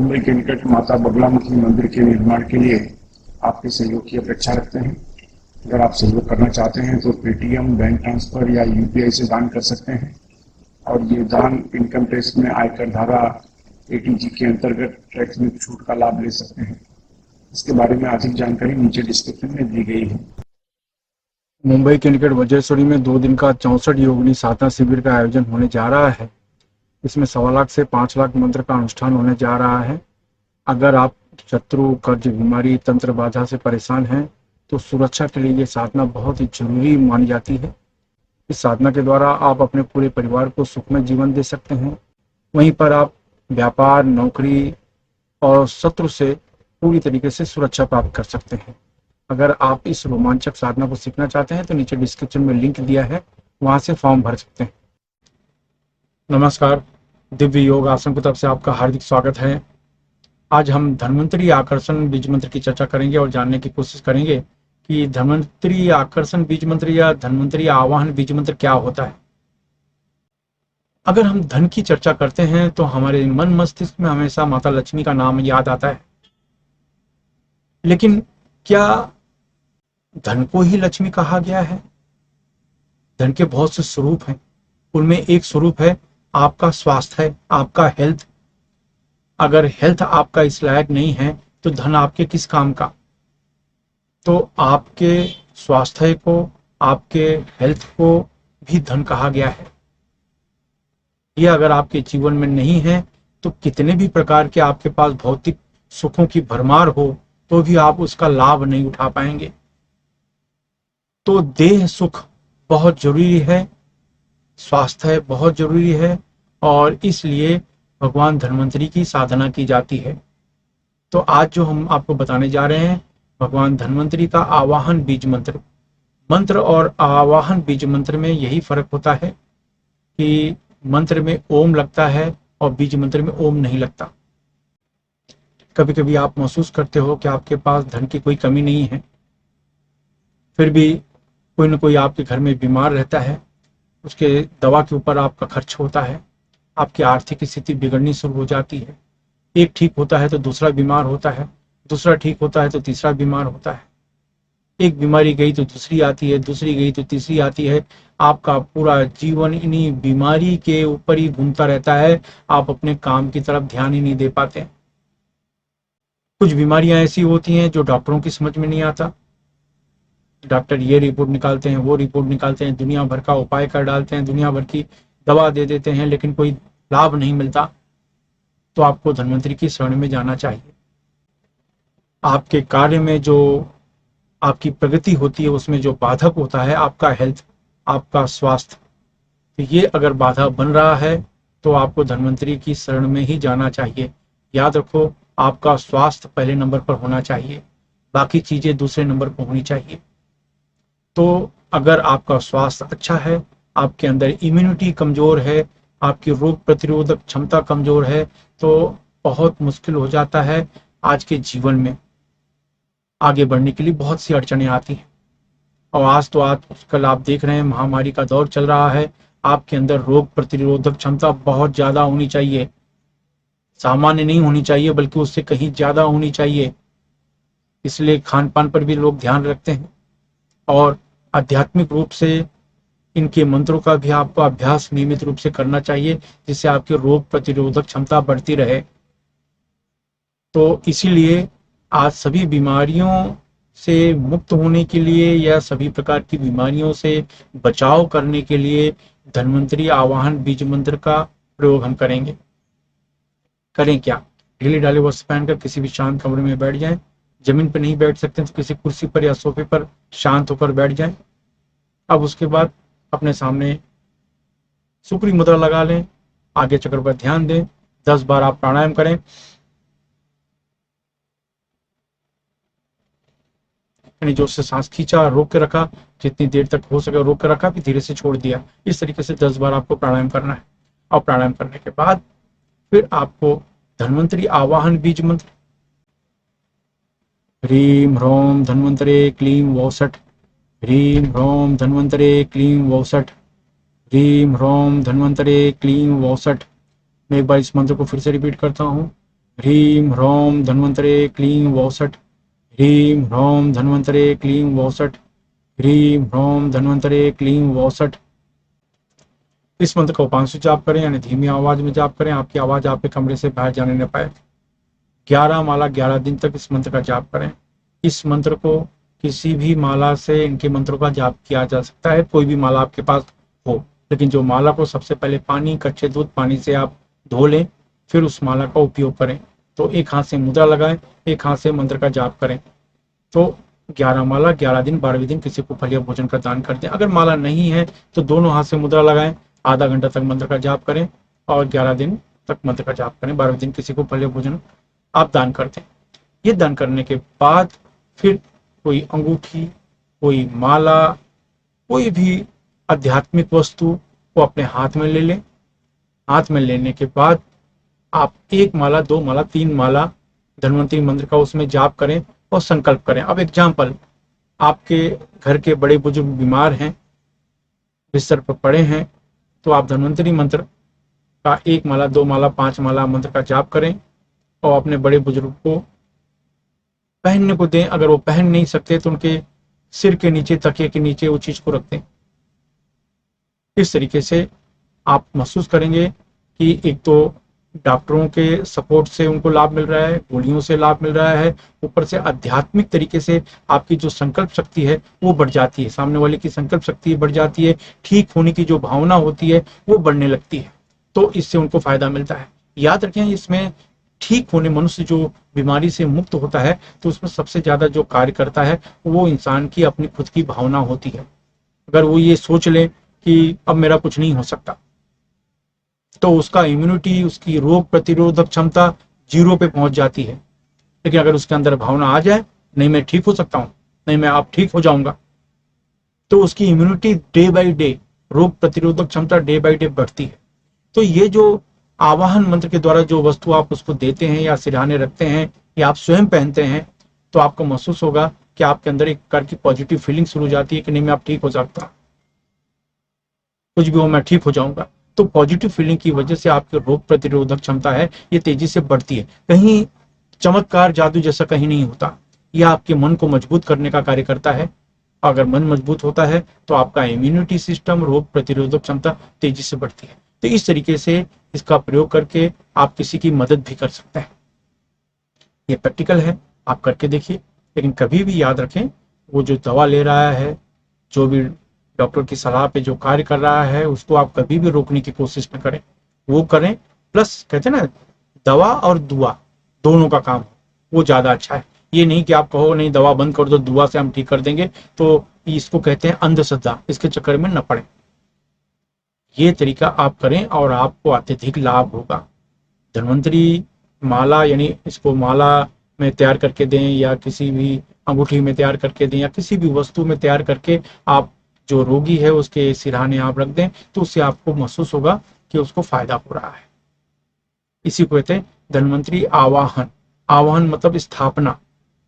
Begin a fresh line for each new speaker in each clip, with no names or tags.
मुंबई के निकट माता बगलामुखी मंदिर के निर्माण के लिए आपके सहयोग की अपेक्षा रखते हैं। अगर आप सहयोग करना चाहते हैं तो पेटीएम, बैंक ट्रांसफर या यूपीआई से दान कर सकते हैं और ये दान इनकम टैक्स में आयकर धारा एटीजी के अंतर्गत टैक्स में छूट का लाभ ले सकते हैं। इसके बारे में अधिक जानकारी नीचे डिस्क्रिप्शन में दी गई है।
मुंबई के निकट वज्रेश्वरी में 2 दिन का 64 योगिनी साधना शिविर का आयोजन होने जा रहा है। इसमें 1.25 लाख से 5 लाख मंत्र का अनुष्ठान होने जा रहा है। अगर आप शत्रु, कर्ज, बीमारी, तंत्र बाधा से परेशान हैं तो सुरक्षा के लिए ये साधना बहुत ही जरूरी मानी जाती है। इस साधना के द्वारा आप अपने पूरे परिवार को सुखमय जीवन दे सकते हैं। वहीं पर आप व्यापार, नौकरी और शत्रु से पूरी तरीके से सुरक्षा प्राप्त कर सकते हैं। अगर आप इस रोमांचक साधना को सीखना चाहते हैं तो नीचे डिस्क्रिप्शन में लिंक दिया है, वहां से फॉर्म भर सकते हैं। नमस्कार, दिव्य योग आश्रम की तरफ से आपका हार्दिक स्वागत है। आज हम धन्वंतरी आकर्षण बीज मंत्र की चर्चा करेंगे और जानने की कोशिश करेंगे कि धन्वंतरी आकर्षण बीज मंत्र या धन्वंतरी आवाहन बीज मंत्र क्या होता है। अगर हम धन की चर्चा करते हैं तो हमारे मन मस्तिष्क में हमेशा माता लक्ष्मी का नाम याद आता है। लेकिन क्या धन को ही लक्ष्मी कहा गया है? धन के बहुत से स्वरूप हैं। उनमें एक स्वरूप है आपका स्वास्थ्य है, आपका हेल्थ। अगर हेल्थ आपका इस लायक नहीं है तो धन आपके किस काम का? तो आपके स्वास्थ्य को, आपके हेल्थ को भी धन कहा गया है। यह अगर आपके जीवन में नहीं है तो कितने भी प्रकार के आपके पास भौतिक सुखों की भरमार हो तो भी आप उसका लाभ नहीं उठा पाएंगे। तो देह सुख बहुत जरूरी है, स्वास्थ्य बहुत जरूरी है और इसलिए भगवान धन्वंतरी की साधना की जाती है। तो आज जो हम आपको बताने जा रहे हैं भगवान धन्वंतरी का आवाहन बीज मंत्र। मंत्र और आवाहन बीज मंत्र में यही फर्क होता है कि मंत्र में ओम लगता है और बीज मंत्र में ओम नहीं लगता। कभी कभी आप महसूस करते हो कि आपके पास धन की कोई कमी नहीं है, फिर भी कोई ना कोई आपके घर में बीमार रहता है, उसके दवा के ऊपर आपका खर्च होता है, आपकी आर्थिक स्थिति बिगड़नी शुरू हो जाती है। एक ठीक होता है तो दूसरा बीमार होता है, दूसरा ठीक होता है तो तीसरा बीमार होता है। एक बीमारी गई तो दूसरी आती है, दूसरी गई तो तीसरी आती है। आपका पूरा जीवन इन्हीं बीमारी के ऊपर ही घूमता रहता है। आप अपने काम की तरफ ध्यान ही नहीं दे पाते। कुछ बीमारियां ऐसी होती हैं जो डॉक्टरों की समझ में नहीं आता। डॉक्टर ये रिपोर्ट निकालते हैं, वो रिपोर्ट निकालते हैं, दुनिया भर का उपाय कर डालते हैं, दुनिया भर की दवा दे देते हैं, लेकिन कोई लाभ नहीं मिलता। तो आपको धन्वंतरी की शरण में जाना चाहिए। आपके कार्य में जो आपकी प्रगति होती है उसमें जो बाधक होता है आपका हेल्थ, आपका स्वास्थ्य, तो ये अगर बाधा बन रहा है तो आपको धन्वंतरी की शरण में ही जाना चाहिए। याद रखो, आपका स्वास्थ्य पहले नंबर पर होना चाहिए, बाकी चीजें दूसरे नंबर पर होनी चाहिए। तो अगर आपका स्वास्थ्य अच्छा है, आपके अंदर इम्यूनिटी कमजोर है, आपकी रोग प्रतिरोधक क्षमता कमजोर है, तो बहुत मुश्किल हो जाता है आज के जीवन में आगे बढ़ने के लिए। बहुत सी अड़चनें आती हैं और आजकल आप देख रहे हैं महामारी का दौर चल रहा है। आपके अंदर रोग प्रतिरोधक क्षमता बहुत ज्यादा होनी चाहिए, सामान्य नहीं होनी चाहिए बल्कि उससे कहीं ज्यादा होनी चाहिए। इसलिए खान पान पर भी लोग ध्यान रखते हैं और आध्यात्मिक रूप से इनके मंत्रों का भी आपको अभ्यास नियमित रूप से करना चाहिए, जिससे आपकी रोग प्रतिरोधक क्षमता बढ़ती रहे। तो इसीलिए आज सभी बीमारियों से मुक्त होने के लिए या सभी प्रकार की बीमारियों से बचाव करने के लिए धन्वंतरी आवाहन बीज मंत्र का प्रयोग हम करेंगे। करें क्या? ढीले ढाले वस्त्र पहनकर किसी भी शांत कमरे में बैठ जाएं। जमीन पर नहीं बैठ सकते तो किसी कुर्सी पर या सोफे पर शांत होकर बैठ जाएं। अब उसके बाद अपने सामने सुक्री मुद्रा लगा लें, आगे चक्र पर ध्यान दें, 10 बार आप प्राणायाम करें। यानी जोर से सांस खींचा, रोक के रखा, जितनी देर तक हो सके रोक के रखा, फिर धीरे से छोड़ दिया। इस तरीके से 10 बार आपको प्राणायाम करना है। और प्राणायाम करने के बाद फिर आपको धन्वंतरी आवाहन बीज मंत्र ह्रीं ह्रौं धन्वंतरे क्लीं वौसठ, ह्रीं ह्रौं धन्वंतरे क्लीं वौसठ, ह्रीं ह्रौं धन्वंतरे क्लीं वौसठ। मैं एक बार इस मंत्र को फिर से रिपीट करता हूँ। ह्रीं ह्रौं धन्वंतरे क्लीं वौसठ, ह्रीं ह्रौं धन्वंतरे क्लीं वौसठ, ह्रीं ह्रौं धन्वंतरे क्लीं वौसठ। इस मंत्र का उपांशु जाप करें, यानी धीमी आवाज में जाप करें, आपकी आवाज आपके कमरे से बाहर जाने न पाए। 11 माला 11 दिन तक इस मंत्र का जाप करें। इस मंत्र को किसी भी माला से इनके मंत्रों का जाप किया जा सकता है, कोई भी माला आपके पास हो, लेकिन जो माला को सबसे पहले पानी, कच्चे दूध पानी से आप धो लें, फिर उस माला का उपयोग करें। तो एक हाथ से मुद्रा लगाएं, एक हाथ से मंत्र का जाप करें। तो 11 माला 11 दिन 12वें दिन किसी को फल या भोजन का दान कर दें। अगर माला नहीं है तो दोनों हाथ से मुद्रा लगाएं, आधा घंटा तक मंत्र का जाप करें और 11 दिन तक मंत्र का जाप करें। 12वें दिन किसी को फल या भोजन आप दान कर दें। ये दान करने के बाद फिर कोई अंगूठी, कोई माला, कोई भी आध्यात्मिक वस्तु को अपने हाथ में ले लें। हाथ में लेने के बाद आप 1 माला, 2 माला, 3 माला धन्वंतरी मंत्र का उसमें जाप करें और संकल्प करें। अब एग्जाम्पल, आपके घर के बड़े बुजुर्ग बीमार हैं, बिस्तर पर पड़े हैं, तो आप धन्वंतरी मंत्र का 1 माला, 2 माला, 5 माला मंत्र का जाप करें और अपने बड़े बुजुर्ग को पहनने को दें। अगर वो पहन नहीं सकते तो उनके सिर के नीचे, तकिए के नीचे वो चीज को रख दें। इस तरीके से आप महसूस करेंगे कि एक तो डॉक्टरों के सपोर्ट से उनको लाभ मिल रहा है, गोलियों से लाभ मिल रहा है, ऊपर से आध्यात्मिक तरीके से आपकी जो संकल्प शक्ति है वो बढ़ जाती है, सामने वाले की संकल्प शक्ति बढ़ जाती है, ठीक होने की जो भावना होती है वो बढ़ने लगती है। तो इससे उनको फायदा मिलता है। याद रखें, इसमें ठीक होने, मनुष्य जो बीमारी से मुक्त होता है तो उसमें सबसे ज्यादा जो कार्य करता है वो इंसान की अपनी खुद की भावना होती है। अगर वो ये सोच ले कि अब मेरा कुछ नहीं हो सकता, तो उसका इम्यूनिटी, उसकी रोग प्रतिरोधक क्षमता 0 पे पहुंच जाती है। लेकिन अगर उसके अंदर भावना आ जाए, नहीं मैं ठीक हो सकता हूं, नहीं मैं अब ठीक हो जाऊंगा, तो उसकी इम्यूनिटी डे बाय डे, रोग प्रतिरोधक क्षमता डे बाय डे बढ़ती है। तो ये जो आवाहन मंत्र के द्वारा जो वस्तु आप उसको देते हैं या सिरहाने रखते हैं या आप स्वयं पहनते हैं, तो आपको महसूस होगा कि आपके अंदर एक प्रकार की पॉजिटिव फीलिंग शुरू हो जाती है कि नहीं मैं अब ठीक हो सकता, कुछ भी हो मैं ठीक हो जाऊंगा। तो पॉजिटिव फीलिंग की वजह से आपकी रोग प्रतिरोधक क्षमता है ये तेजी से बढ़ती है। कहीं चमत्कार जादू जैसा कहीं नहीं होता, यह आपके मन को मजबूत करने का कार्य करता है। अगर मन मजबूत होता है तो आपका इम्यूनिटी सिस्टम, रोग प्रतिरोधक क्षमता तेजी से बढ़ती है। तो इस तरीके से इसका प्रयोग करके आप किसी की मदद भी कर सकते हैं। ये प्रैक्टिकल है, आप करके देखिए। लेकिन कभी भी याद रखें, वो जो दवा ले रहा है, जो भी डॉक्टर की सलाह पे जो कार्य कर रहा है, उसको आप कभी भी रोकने की कोशिश न करें। वो करें, प्लस कहते हैं ना, दवा और दुआ दोनों का काम, वो ज्यादा अच्छा है। ये नहीं कि आप कहो नहीं दवा बंद कर दो, दुआ से हम ठीक कर देंगे, तो इसको कहते हैं अंधश्रद्धा, इसके चक्कर में न पड़े। ये तरीका आप करें और आपको अत्यधिक लाभ होगा। धन्वंतरी माला, यानी इसको माला में तैयार करके दें या किसी भी अंगूठी में तैयार करके दें या किसी भी वस्तु में तैयार करके आप जो रोगी है उसके सिरहाने आप रख दें, तो उससे आपको महसूस होगा कि उसको फायदा हो रहा है। इसी को कहते हैं धन्वंतरी आवाहन। आवाहन मतलब स्थापना,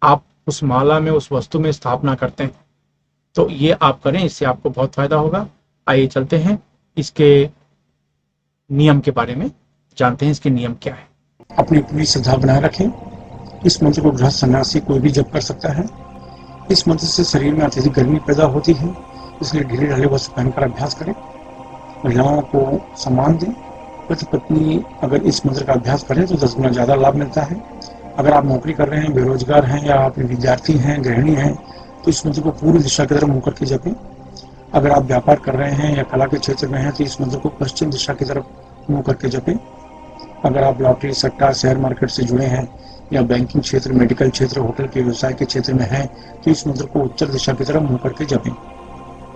आप उस माला में, उस वस्तु में स्थापना करते हैं। तो ये आप करें, इससे आपको बहुत फायदा होगा। आइए चलते हैं इसके नियम के बारे में, जानते हैं इसके नियम क्या है।
अपनी पूरी श्रद्धा बनाए रखें। इस मंत्र को गृहस्थ सन्यासी कोई भी जप कर सकता है। इस मंत्र से शरीर में अत्यधिक गर्मी पैदा होती है, इसलिए ढीले ढाले वस्त्र पहनकर अभ्यास करें। महिलाओं को सम्मान दें। पति पत्नी अगर इस मंत्र का अभ्यास करें तो 10 गुना ज्यादा लाभ मिलता है। अगर आप नौकरी कर रहे हैं, बेरोजगार हैं या आप विद्यार्थी हैं, गृहिणी हैं, तो इस मंत्र को पूरी दिशा की तरफ मुंह करके जपें। अगर आप व्यापार कर रहे हैं या कला के क्षेत्र में हैं तो इस मंत्र को पश्चिम दिशा की तरफ मुंह करके जपें। अगर आप लॉटरी, सट्टा, शेयर मार्केट से जुड़े हैं या बैंकिंग क्षेत्र, मेडिकल क्षेत्र, होटल के व्यवसाय के क्षेत्र में हैं तो इस मंत्र को उत्तर दिशा की तरफ मुंह करके जपें।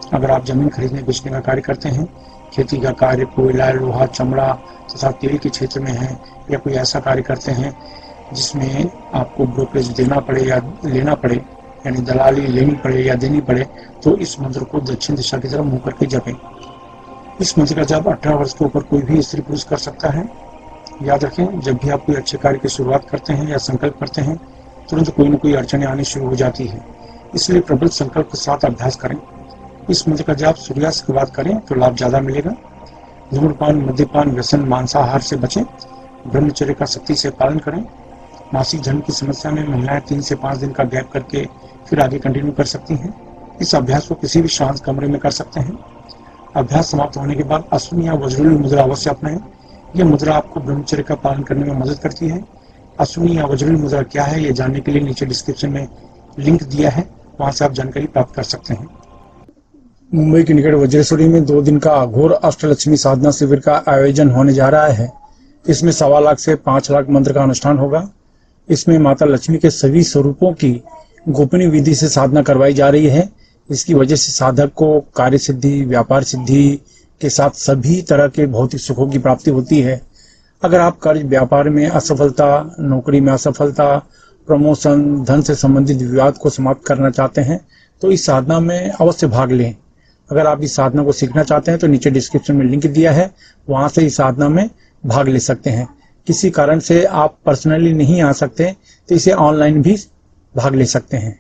अगर आप जमीन खरीदने बेचने का कार्य करते हैं, खेती का कार्य, कोयला, लोहा, चमड़ा तथा तेल के क्षेत्र में हैं या कोई ऐसा कार्य करते हैं जिसमें आपको ब्रोकरेज देना पड़े या लेना पड़े, यानी दलाली लेनी पड़े या देनी पड़े, तो इस मंत्र को दक्षिण दिशा की तरफ मुंह करके जपें। इस मंत्र का जप 18 वर्ष के ऊपर कोई भी स्त्री पुरुष कर सकता है। याद रखें, जब भी आप कोई अच्छे कार्य की शुरुआत करते हैं या संकल्प करते हैं, तुरंत कोई न कोई अड़चनें आनी शुरू हो जाती है, इसलिए प्रबल संकल्प के साथ अभ्यास करें। इस मंत्र का जाप सूर्यास्त के बाद करें तो लाभ ज्यादा मिलेगा। धूम्रपान, मद्यपान, व्यसन, मांसाहार से बचें। ब्रह्मचर्य का सख्ती से पालन करें। मासिक धर्म की समस्या में महिलाएं 3 से 5 दिन का गैप करके फिर आगे कंटिन्यू कर सकती हैं। इस अभ्यास को किसी भी शांत कमरे में कर सकते हैं। अभ्यास समाप्त होने के बाद अश्विनी या वज्रली मुद्रा अवश्य अपनाएं। यह मुद्रा आपको ब्रह्मचर्य का पालन करने में मदद करती है। अश्विनी या वज्रली मुद्रा क्या है, ये जानने के लिए नीचे डिस्क्रिप्शन में लिंक दिया है, वहां से आप जानकारी प्राप्त कर सकते हैं। मुंबई के निकट वज्रेश्वरी में 2 दिन का अघोर अष्टलक्ष्मी साधना शिविर का आयोजन होने जा रहा है। इसमें 1.25 लाख से 5 लाख मंत्र का अनुष्ठान होगा। इसमें माता लक्ष्मी के सभी स्वरूपों की गोपनीय विधि से साधना करवाई जा रही है। इसकी वजह से साधक को कार्य सिद्धि, व्यापार सिद्धि के साथ सभी तरह के भौतिक सुखों की प्राप्ति होती है। अगर आप कार्य व्यापार में असफलता, नौकरी में असफलता, प्रमोशन, धन से संबंधित विवाद को समाप्त करना चाहते हैं तो इस साधना में अवश्य भाग लें। अगर आप इस साधना को सीखना चाहते हैं तो नीचे डिस्क्रिप्शन में लिंक दिया है, वहां से इस साधना में भाग ले सकते हैं। किसी कारण से आप पर्सनली नहीं आ सकते तो इसे ऑनलाइन भी भाग ले सकते हैं।